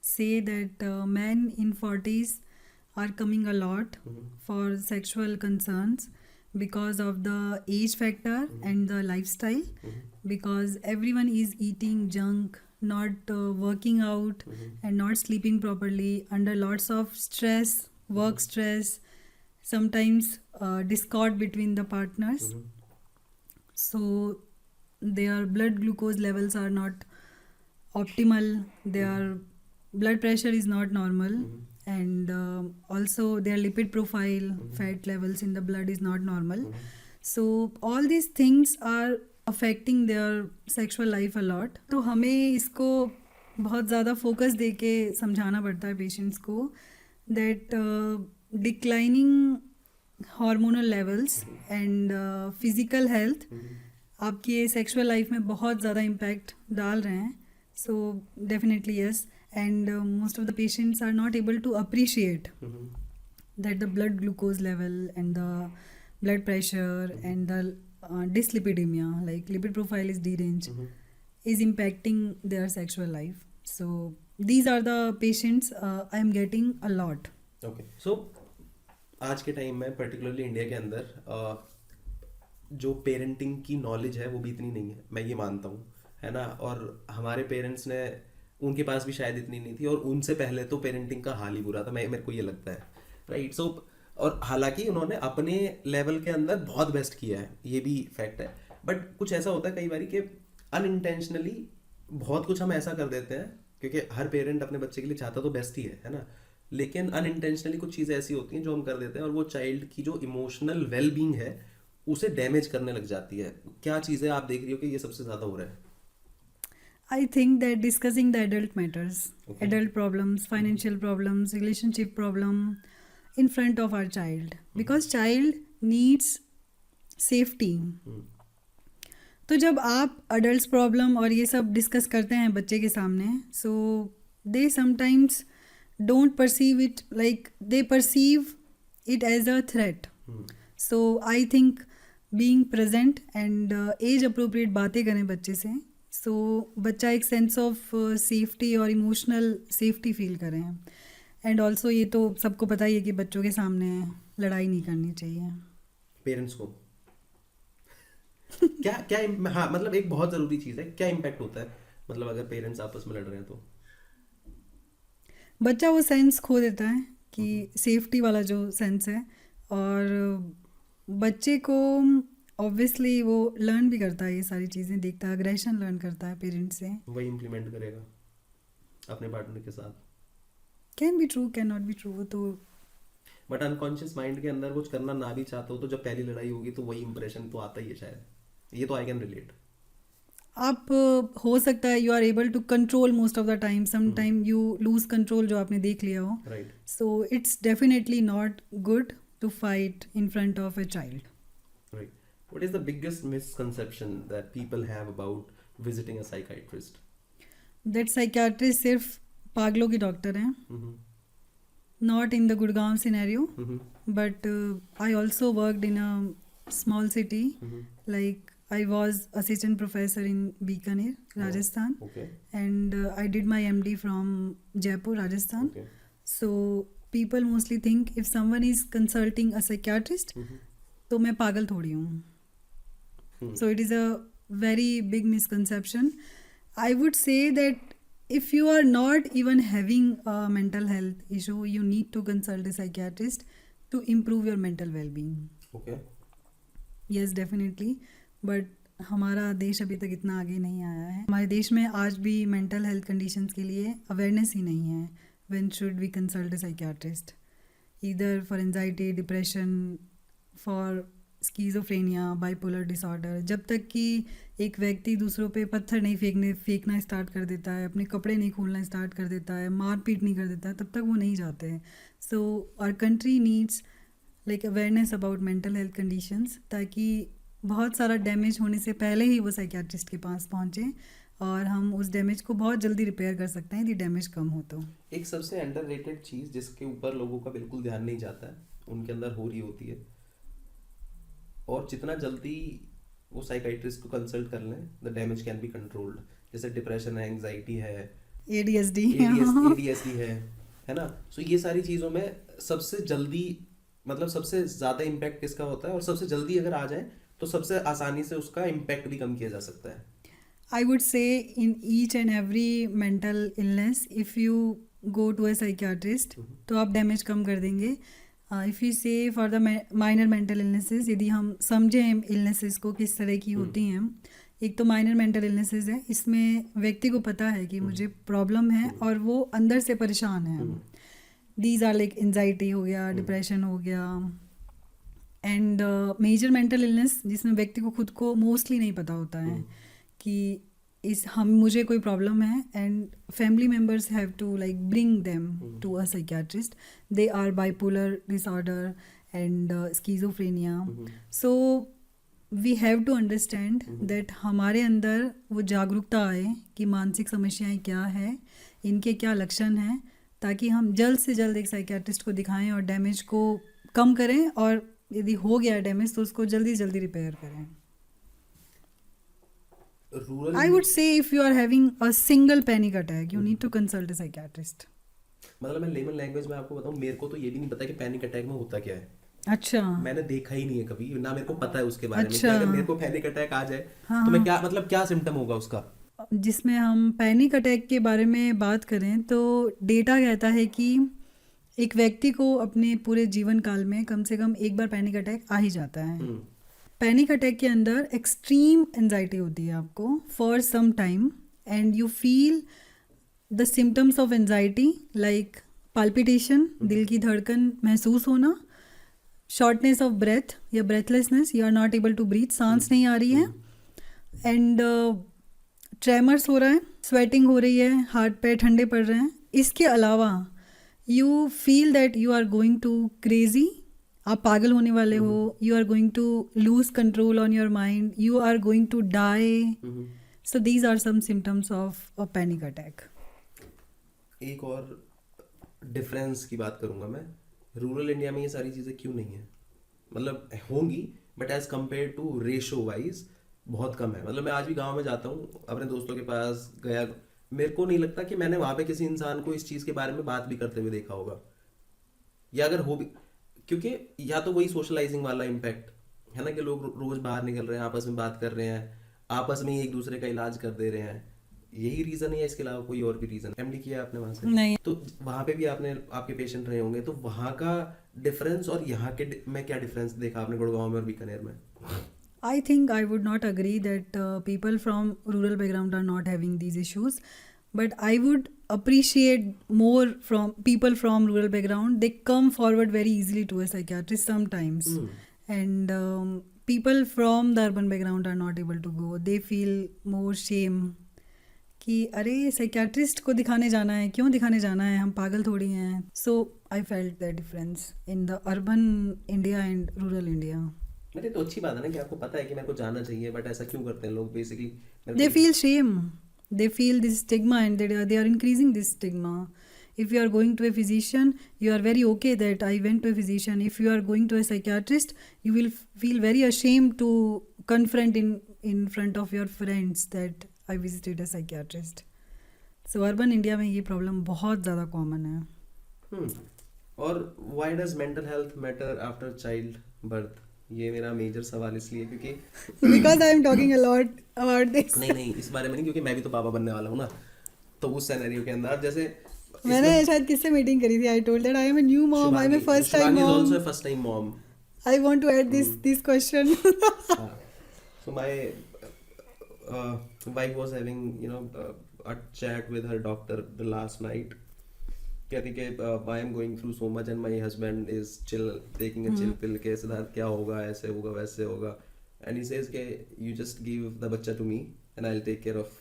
say that men in 40s are coming a lot for sexual concerns because of the age factor and the lifestyle, because everyone is eating junk, not working out and not sleeping properly, under lots of stress, work stress, sometimes discord between the partners. So their blood glucose levels are not optimal, their blood pressure is not normal, and also their lipid profile, fat levels in the blood is not normal. So all these things are affecting their sexual life a lot. तो हमें इसको बहुत ज़्यादा focus दे के समझाना पड़ता है patients को that declining hormonal levels and physical health आपकी सेक्सुअल लाइफ में बहुत ज़्यादा इम्पैक्ट डाल रहे हैं. So definitely yes, and most of the patients are not able to appreciate that the blood glucose level and the blood pressure and the dyslipidemia, like lipid profile is deranged, is impacting their sexual life. So these are the patients I am getting a lot. Okay. So आज के time में particularly India के अंदर जो parenting की knowledge है वो भी इतनी नहीं है, मैं ये मानता हूँ, है ना. और हमारे पेरेंट्स ने, उनके पास भी शायद इतनी नहीं थी, और उनसे पहले तो पेरेंटिंग का हाल ही बुरा था, मेरे को ये लगता है, राइट. सो और हालांकि उन्होंने अपने लेवल के अंदर बहुत बेस्ट किया है, ये भी फैक्ट है, बट कुछ ऐसा होता है कई बार कि अनइंटेंशनली बहुत कुछ हम ऐसा कर देते हैं, क्योंकि हर पेरेंट अपने बच्चे के लिए चाहता तो बेस्ट ही है ना, लेकिन अनइंटेंशनली कुछ चीज़ें ऐसी होती हैं जो हम कर देते हैं और वो चाइल्ड की जो इमोशनल वेल बींग है उसे डैमेज करने लग जाती है. क्या चीज़ें आप देख रही हो कि ये सबसे ज़्यादा हो रहा है? I think that discussing the adult matters, adult problems, financial problems, relationship problem in front of our child, because child needs safety. तो जब आप adults problem और ये सब discuss करते हैं बच्चे के सामने, so they sometimes don't perceive it, like they perceive it as a threat. So I think being present and age appropriate बातें करें बच्चे से, सो बच्चा एक सेंस ऑफ सेफ्टी और इमोशनल सेफ्टी फील करें. एंड ऑल्सो ये तो सबको पता ही है कि बच्चों के सामने लड़ाई नहीं करनी चाहिए. पेरेंट्स को क्या क्या हाँ, मतलब एक बहुत ज़रूरी चीज़ है, क्या इम्पैक्ट होता है मतलब अगर पेरेंट्स आपस में लड़ रहे हैं तो? बच्चा वो सेंस खो देता है कि सेफ्टी वाला जो सेंस है, और बच्चे को ऑब्वियसली वो लर्न भी करता है, ये सारी चीज़ें देखता है, अग्रेशन लर्न करता है पेरेंट्स से, वही इम्प्लीमेंट करेगा अपने पार्टनर के साथ. Can be true, can not be true. तो बट अनकॉन्शियस माइंड के अंदर कुछ करना ना भी चाहते हो तो जब पहली लड़ाई होगी तो वही इंप्रेशन तो आता ही है शायद. ये तो आई कैन रिलेट. आप हो सकता है you are able to control most of the time, some time you lose control जो आपने देख लिया हो. Right. So it's definitely not good to fight in front of a child. Right. What is the biggest misconception that people have about visiting a psychiatrist? That psychiatrist सिर्फ पागलों की doctor हैं. not in the Gurgaon scenario, Mm-hmm. but I also worked in a small city. Mm-hmm. Like I was assistant professor in Bikaner, Rajasthan, Okay. and I did my MD from Jaipur, Rajasthan. Okay. So people mostly think if someone is consulting a psychiatrist, Mm-hmm. तो मैं पागल थोड़ी हूँ. So it is a very big misconception. I would say that if you are not even having a mental health issue, you need to consult a psychiatrist to improve your mental well-being. Okay. Yes, definitely. But हमारा देश अभी तक इतना आगे नहीं आया है. हमारे देश में आज भी मेंटल हेल्थ कंडीशंस के लिए अवेयरनेस ही नहीं है. When should we consult a psychiatrist? Either for anxiety, depression, for schizophrenia, bipolar disorder. जब तक कि एक व्यक्ति दूसरों पे पत्थर नहीं फेंकना स्टार्ट कर देता है, अपने कपड़े नहीं खोलना स्टार्ट कर देता है, मारपीट नहीं कर देता है, तब तक वो नहीं जाते हैं. So our country needs like awareness about mental health conditions, ताकि बहुत सारा डैमेज होने से पहले ही वो साइकियाट्रिस्ट के पास पहुँचे और हम उस डैमेज को बहुत जल्दी रिपेयर कर सकते हैं यदि डैमेज कम हो तो. एक सबसे अंडररेटेड चीज जिसके ऊपर लोगों का बिल्कुल ध्यान नहीं जाता है, उनके अंदर हो रही होती है, और जितना जल्दी वो साइकाइट्रिस्ट को कंसल्ट कर लें, the damage can be controlled. जैसे डिप्रेशन है, एंजाइटी है, ADSD ADSD है ना. सो ये सारी चीज़ों में सबसे जल्दी, मतलब सबसे ज़्यादा इम्पैक्ट किसका होता है, और सबसे जल्दी अगर आ जाए तो सबसे आसानी से उसका इम्पैक्ट भी कम किया जा सकता है. I would say in each and every mental illness, if you go to a psychiatrist, तो आप डैमेज कम कर देंगे. If you say for the minor mental illnesses, यदि हम समझें illnesses को किस तरह की होती हैं. एक तो माइनर मेंटल इलनेसेस है, इसमें व्यक्ति को पता है कि मुझे प्रॉब्लम है और वो अंदर से परेशान है. दीज आर लाइक एंजाइटी हो गया, डिप्रेशन हो गया. एंड मेजर मेंटल इलनेस जिसमें व्यक्ति को खुद को मोस्टली नहीं पता होता है कि मुझे कोई प्रॉब्लम है, and family members have to like bring them to a psychiatrist. They are bipolar disorder and schizophrenia. So we have to understand that हमारे अंदर वो जागरूकता आए कि मानसिक समस्याएं क्या है, इनके क्या लक्षण हैं, ताकि हम जल्द से जल्द एक साइकियाट्रिस्ट को दिखाएं और डैमेज को कम करें, और यदि हो गया डैमेज तो उसको जल्दी जल्दी रिपेयर करें. I would say if you are having a single panic attack, you need to consult a psychiatrist. मतलब मैं लेमन लैंग्वेज में आपको बताऊं, मेरे को तो ये भी नहीं पता कि पैनिक अटैक में होता क्या है. अच्छा. मैंने देखा ही नहीं है कभी, ना मेरे को पता है उसके बारे में. अच्छा. अगर मेरे को पैनिक अटैक आ जाए तो मैं क्या, मतलब क्या सिम्टम होगा उसका. जिसमें हम पैनिक अटैक के बारे में बात करें तो डेटा कहता है कि एक व्यक्ति को अपने पूरे जीवन काल में कम से कम एक बार पैनिक अटैक आ ही जाता है. पैनिक अटैक के अंदर एक्सट्रीम एंजाइटी होती है आपको for some time, and you feel the symptoms of anxiety like palpitation, दिल की धड़कन महसूस होना, शॉर्टनेस ऑफ ब्रेथ या breathlessness, you are not able to breathe, सांस नहीं आ रही है, एंड ट्रेमर्स हो रहा है, स्वेटिंग हो रही है, हाथ पैर ठंडे पड़ रहे हैं. इसके अलावा you feel that you are going to crazy, आप पागल होने वाले हो, you are going to lose control on your mind, you are going to die. So these are some symptoms of a panic attack. एक और difference की बात करूंगा मैं. रूरल इंडिया में ये सारी चीज़ें क्यों नहीं है, मतलब होंगी but as compare to ratio wise बहुत कम है. मतलब मैं आज भी गांव में जाता हूँ, अपने दोस्तों के पास गया, मेरे को नहीं लगता कि मैंने वहाँ पे किसी इंसान को इस चीज़ के बारे में बात भी करते हुए देखा होगा, या अगर हो भी, क्योंकि या तो वही सोशलाइजिंग वाला इम्पैक्ट है ना, कि लोग रोज बाहर निकल रहे हैं, आपस में बात कर रहे हैं, आपस में ही एक दूसरे का इलाज कर दे रहे हैं. यही रीज़न है, इसके अलावा कोई और भी रीज़न. एमडी किया आपने वहाँ से? नहीं. तो वहाँ पे भी आपके पेशेंट रहे होंगे, तो वहाँ का डिफरेंस और यहाँ के में क्या डिफरेंस देखा आपने गुड़गांव में और बीकानेर में? I think I would not agree that people from rural background are not having these issues, but I would appreciate more from people from rural background. They come forward very easily to a psychiatrist sometimes, and people from the urban background are not able to go. They feel more shame कि अरे psychiatrist को दिखाने जाना है, क्यों दिखाने जाना है, हम पागल थोड़ी हैं. So I felt the difference in the urban India and rural India. मेरे तो अच्छी बात है ना कि आपको पता है कि मेरे को जाना चाहिए, बट ऐसा क्यों करते हैं लोग? Basically they feel shame, they feel this stigma, and they are increasing this stigma. if you are going to a physician, you are very okay that I went to a physician. If you are going to a psychiatrist, you will feel very ashamed to confront in front of your friends that I visited a psychiatrist. So urban India में ये problem बहुत ज़्यादा common है. और why does mental health matter after child birth? ये मेरा major सवाल इसलिए क्योंकि Because I am talking a lot about this. नहीं इस बारे में नहीं, क्योंकि मैं भी तो पापा बनने वाला हूँ ना. तो उस सिनेरियो के अंदर जैसे मैंने शायद किससे मीटिंग करी थी. I told that I am a new mom. I am a first time Shivani is mom. also a first time mom. I want to add this question. So my wife was having a chat with her doctor the last night. कहती कि I am going through so much and my husband is chill, taking a chill pill के सिद्धार्थ क्या होगा, ऐसे होगा वैसे होगा, and he says कि you just give the बच्चा to me and I'll take care of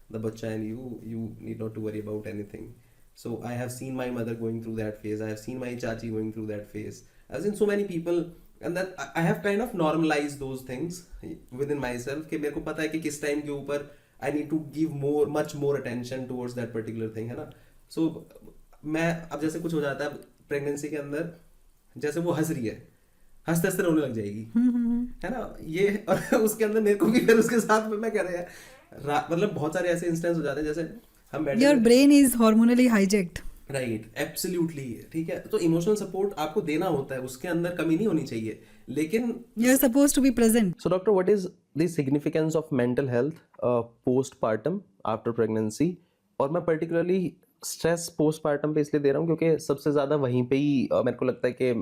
the बच्चा and you need not to worry about anything. So I have seen my mother going through that phase. I have seen my chachi going through that phase. I've seen so many people and that I have kind of normalized those things within myself कि मेरे को पता है कि किस time के ऊपर I need to give much more attention towards that particular thing, है ना. So मैं अब जैसे कुछ हो जाता है प्रेगनेंसी के अंदर, जैसे वो हंस रही है, हंसते हंसते रोने लग जाएगी, है ना. ये और उसके अंदर मेरे को भी फिर उसके साथ में मैं कह रहा है मतलब बहुत सारे ऐसे इंस्टेंस हो जाते हैं जैसे हम बैठे Your brain is hormonally hijacked. Right, absolutely, ठीक है. तो इमोशनल सपोर्ट आपको देना होता है, उसके अंदर कमी नहीं होनी चाहिए, लेकिन You are supposed to be present. So doctor, what is the significance of mental health postpartum after pregnancy? और मैं particularly stress postpartum पे इसलिए दे रहा हूँ क्योंकि सबसे ज़्यादा वहीं पे ही मेरे को लगता है कि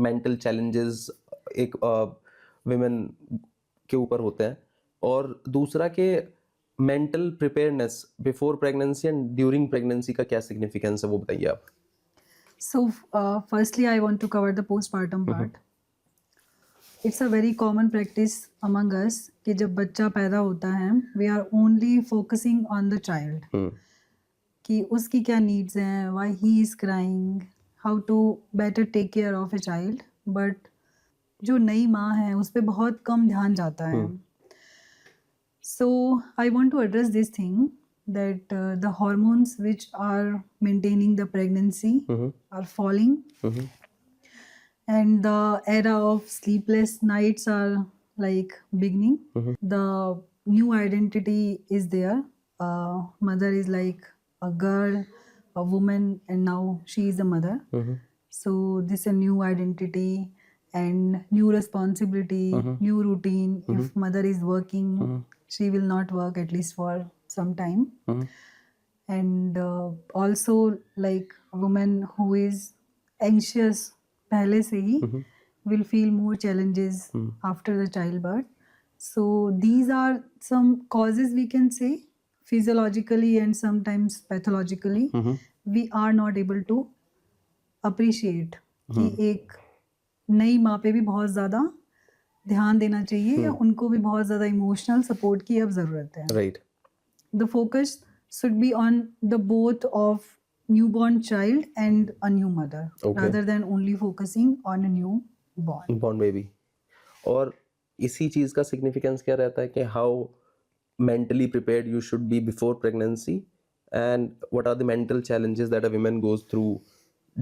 mental challenges एक women के ऊपर होते हैं, और दूसरा के mental preparedness before pregnancy and during pregnancy का क्या significance है वो बताइए आप. So, firstly, I want to cover the postpartum part. It's a very common practice among us कि जब बच्चा पैदा होता है, we are only focusing on the child. कि उसकी क्या needs हैं, why he is crying, how to better take care of a child. But जो नई माँ है उस पर बहुत कम ध्यान जाता है. So I want to address this thing that the hormones which are maintaining the pregnancy are falling, and the era of sleepless nights are like beginning. The new identity is there. Mother is like a girl, a woman, and now she is a mother. So this is a new identity and new responsibility, new routine. If mother is working, she will not work at least for some time. And also like a woman who is anxious पहले से ही will feel more challenges after the childbirth. So these are some causes we can say physiologically and sometimes pathologically we are not able to appreciate कि एक नई माँ पे भी बहुत ज़्यादा ध्यान देना चाहिए या उनको भी बहुत ज़्यादा इमोशनल सपोर्ट की अब ज़रूरत है. Right. The focus should be on the both of newborn child and a new mother rather than only focusing on a newborn baby. और इसी चीज़ का significance क्या रहता है कि how mentally prepared you should be before pregnancy and what are the mental challenges that a woman goes through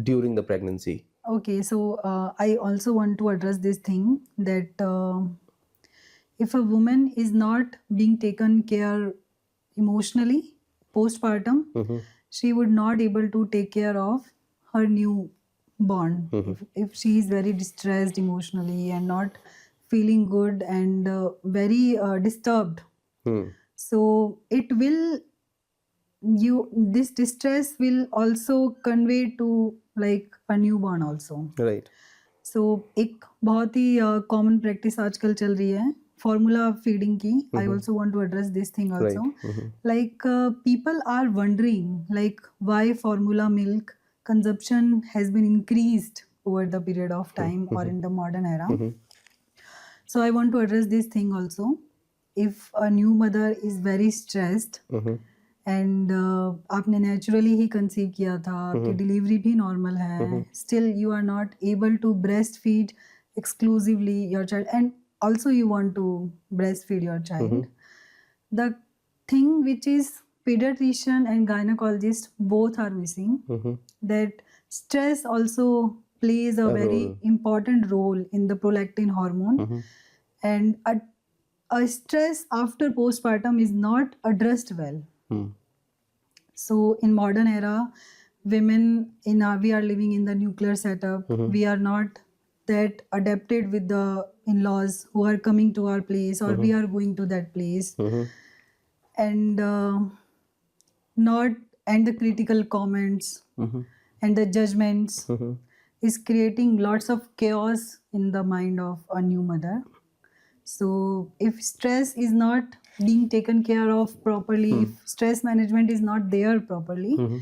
during the pregnancy. Okay, so I also want to address this thing that if a woman is not being taken care emotionally postpartum, she would not able to take care of her newborn. If she is very distressed emotionally and not feeling good and very disturbed, so it will this distress will also convey to like a newborn also. Right. So एक बहुत ही common practice आजकल चल रही है formula feeding की. I also want to address this thing also. Like people are wondering like why formula milk consumption has been increased over the period of time or in the modern era. So I want to address this thing also. If a new mother is very stressed and आपने naturally ही conceive किया था, आपकी delivery भी normal है, still you are not able to breastfeed exclusively your child and also you want to breastfeed your child. The thing which is pediatrician and gynecologist both are missing. That stress also plays a A very role. important role in the prolactin hormone, and a stress after postpartum is not addressed well. So in modern era, women we are living in the nuclear setup. We are not that adapted with the in-laws who are coming to our place, or we are going to that place, and the critical comments and the judgments is creating lots of chaos in the mind of a new mother. So if stress is not being taken care of properly, if stress management is not there properly,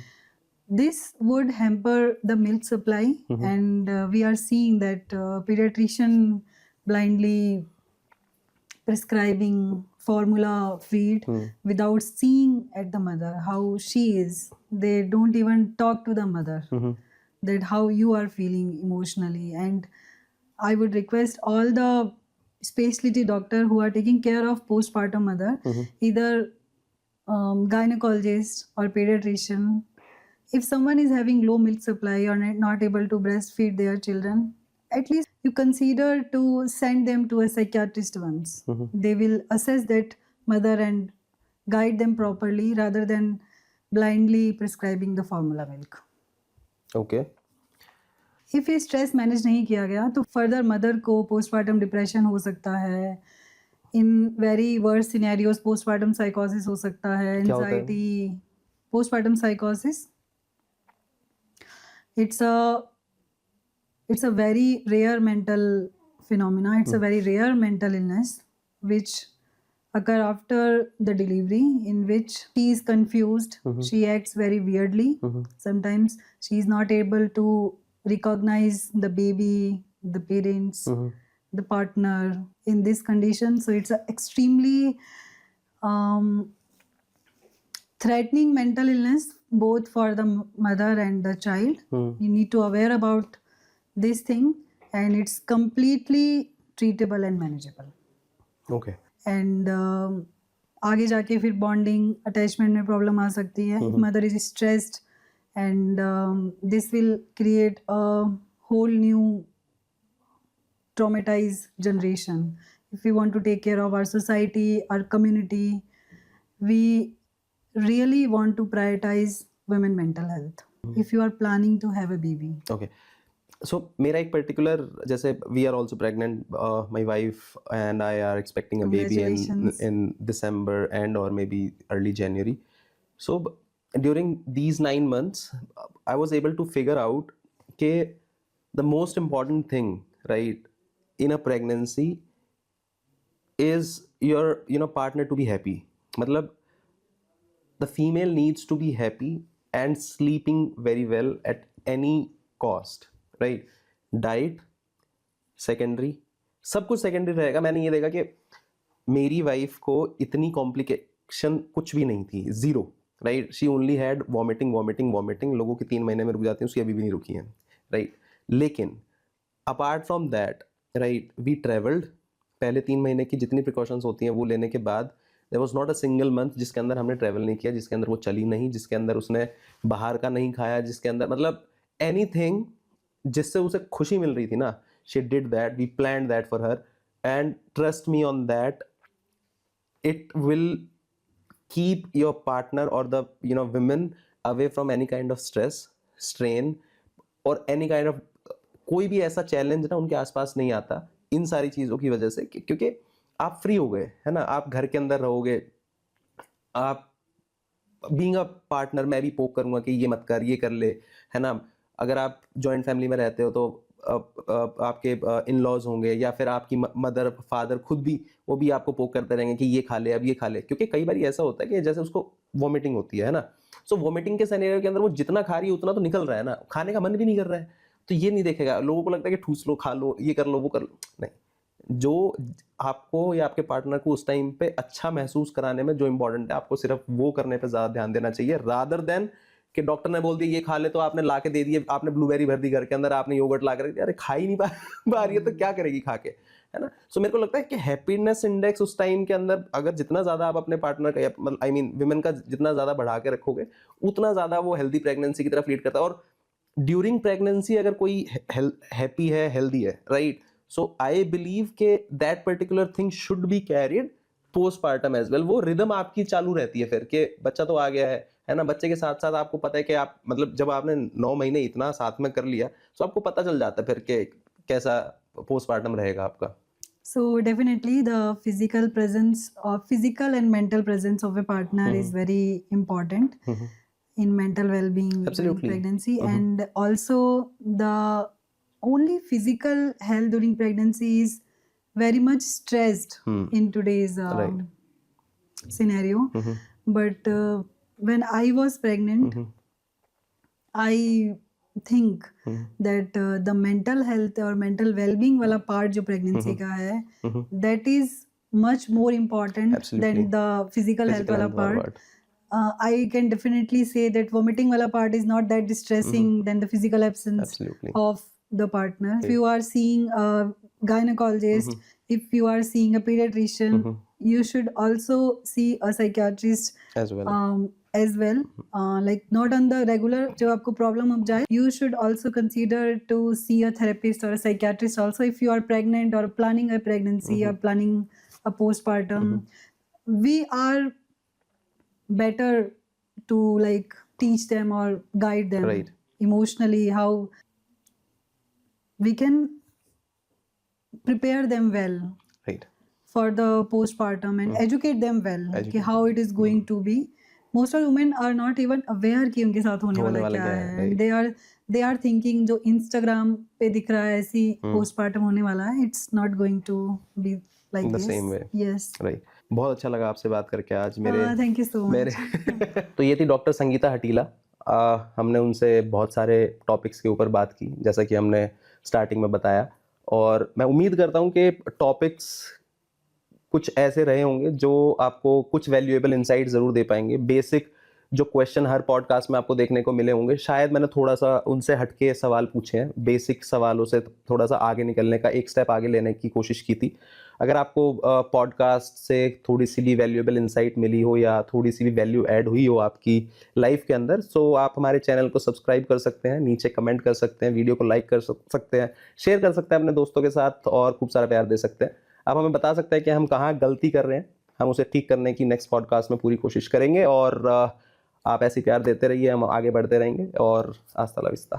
this would hamper the milk supply. And we are seeing that pediatrician blindly prescribing formula feed without seeing at the mother how she is. They don't even talk to the mother that how you are feeling emotionally. And I would request all the specialty doctor who are taking care of postpartum mother, either gynecologist or pediatrician, if someone is having low milk supply or not able to breastfeed their children, at least you consider to send them to a psychiatrist once. They will assess that mother and guide them properly rather than blindly prescribing the formula milk. Okay. If ये stress manage नहीं किया गया तो further mother को postpartum depression हो सकता है. In very worse scenarios postpartum साइकोसिस हो सकता है, एंजाइटी. पोस्टमार्टम साइकोसिस it's a very rare mental phenomena. It's a very rare mental illness which occur after the delivery, in which she is confused. She acts very weirdly. Sometimes she is not able to recognize the baby, the parents, the partner in this condition. So it's an extremely threatening mental illness both for the mother and the child. You need to aware about this thing, and it's completely treatable and manageable. Okay. And आगे जाके फिर bonding, attachment में problem आ सकती है. If mother is stressed, and this will create a whole new traumatized generation. If we want to take care of our society, our community, we really want to prioritize women mental health if you are planning to have a baby. Okay. So मेरा एक particular, जैसे we are also pregnant, my wife and I are expecting a baby in December and or maybe early January. So during these 9 months, I was able to figure out that the most important thing, right, in a pregnancy is your partner to be happy. मतलब the female needs to be happy and sleeping very well at any cost, right? Diet secondary, सब कुछ secondary रहेगा. मैंने ये देखा कि मेरी wife को इतनी कॉम्प्लिकेशन कुछ भी नहीं थी, zero, right. She only had vomiting. लोगों की 3 महीने में रुक जाती हैं, उसकी अभी भी नहीं रुकी हैं, राइट. लेकिन apart from that, right, we travelled. पहले 3 महीने की जितनी प्रिकॉशंस होती हैं वो लेने के बाद there was not a single month जिसके अंदर हमने ट्रैवल नहीं किया, जिसके अंदर वो चली नहीं, जिसके अंदर उसने बाहर का नहीं खाया, जिसके अंदर मतलब एनीथिंग जिससे उसे खुशी मिल रही थी ना, she did that. We planned that for her, and trust me on that, it will keep your partner or the women away from any kind of stress, strain or any kind of कोई भी ऐसा challenge ना उनके आसपास नहीं आता इन सारी चीज़ों की वजह से, क्योंकि आप फ्री हो गए, है ना. आप घर के अंदर रहोगे, आप बीइंग अ पार्टनर मैं भी पोक करूँगा कि ये मत कर, ये कर ले, है ना. अगर आप जॉइंट फैमिली में रहते हो तो आपके इन लॉज होंगे या फिर आपकी मदर फादर खुद भी, वो भी आपको पोक करते रहेंगे कि ये खा ले, अब ये खा ले. क्योंकि कई बार ऐसा होता है कि जैसे उसको वॉमिटिंग होती है ना, सो वॉमिटिंग के सिनेरियो के अंदर वो जितना खा रही है उतना तो निकल रहा है ना, खाने का मन भी नहीं कर रहा है, तो ये नहीं देखेगा. लोगों को लगता है कि ठूस लो, खा लो, ये कर लो, वो कर लो. नहीं, जो आपको या आपके पार्टनर को उस टाइम पे अच्छा महसूस कराने में जो इंपॉर्टेंट है, आपको सिर्फ वो करने पे ज़्यादा ध्यान देना चाहिए, रादर देन कि डॉक्टर ने बोल दिया ये खा ले, तो आपने ला के दे दिए, आपने ब्लूबेरी भर दी घर के अंदर, आपने योगर्ट ला कर, अरे खा ही नहीं पा रही है तो क्या करेगी खा के, है ना। सो मेरे को लगता है कि हैप्पीनेस इंडेक्स उस टाइम के अंदर अगर जितना ज़्यादा आप अपने पार्टनर का आई मीन विमेन का जितना ज़्यादा बढ़ा के रखोगे उतना ज़्यादा वो हेल्दी प्रेगनेंसी की तरफ लीड करता है। और ड्यूरिंग प्रेगनेंसी अगर कोई हैप्पी है, हेल्दी है, राइट, सो आई बिलीव के that particular thing should be carried postpartum as well. वो रिदम आपकी चालू रहती है फिर कि बच्चा तो आ गया है ना। बच्चे के साथ साथ आपको पता है कि आप मतलब जब आपने 9 महीने इतना साथ में कर लिया तो आपको पता चल जाता है फिर कि कैसा पोस्टपार्टम रहेगा आपका। So definitely the physical presence or physical and mental presence of a partner is very important in mental well-being during Absolutely. pregnancy. And also the only physical health during pregnancy is very much stressed in today's Right. scenario. But when I was pregnant, I think that the mental health or mental well-being वाला part जो pregnancy का है, that is much more important Absolutely. than the physical health Physical वाला health वाला part. I can definitely say that vomiting वाला part is not that distressing than the physical absence Absolutely. of the partner. If you are seeing a gynecologist, if you are seeing a pediatrician, you should also see a psychiatrist As well. as well. Like not on the regular जब आपको problem up जाए, you should also consider to see a therapist or a psychiatrist also if you are pregnant or planning a pregnancy or planning a postpartum. We are better to like teach them or guide them Right. emotionally how we can prepare them well Right. for the postpartum and educate them well कि how it is going to be. Most of women are not even aware कि उनके साथ होने वाला क्या है. And they are thinking जो Instagram पे दिख रहा है ऐसी postpartum होने वाला है. It's not going to be like The this. same way. Yes. Right. बहुत अच्छा लगा आपसे बात करके आज मेरे Thank you so much. मेरे तो ये थी डॉक्टर संगीता हटीला। हमने उनसे बहुत सारे टॉपिक्स के ऊपर बात की जैसा कि हमने स्टार्टिंग में बताया, और मैं उम्मीद करता हूँ कि टॉपिक्स कुछ ऐसे रहे होंगे जो आपको कुछ वैल्यूएबल इंसाइट ज़रूर दे पाएंगे। बेसिक जो क्वेश्चन हर पॉडकास्ट में आपको देखने को मिले होंगे, शायद मैंने थोड़ा सा उनसे हटके सवाल पूछे हैं, बेसिक सवालों से थोड़ा सा आगे निकलने का, एक स्टेप आगे लेने की कोशिश की थी। अगर आपको पॉडकास्ट से थोड़ी सी भी वैल्यूएबल इंसाइट मिली हो या थोड़ी सी भी वैल्यू ऐड हुई हो आपकी लाइफ के अंदर, सो आप हमारे चैनल को सब्सक्राइब कर सकते हैं, नीचे कमेंट कर सकते हैं, वीडियो को लाइक कर सकते हैं, शेयर कर सकते हैं अपने दोस्तों के साथ और खूब सारा प्यार दे सकते हैं। आप हमें बता सकते हैं कि हम कहाँ गलती कर रहे हैं, हम उसे ठीक करने की नेक्स्ट पॉडकास्ट में पूरी कोशिश करेंगे, और आप ऐसे प्यार देते रहिए, हम आगे बढ़ते रहेंगे। और हasta la vista।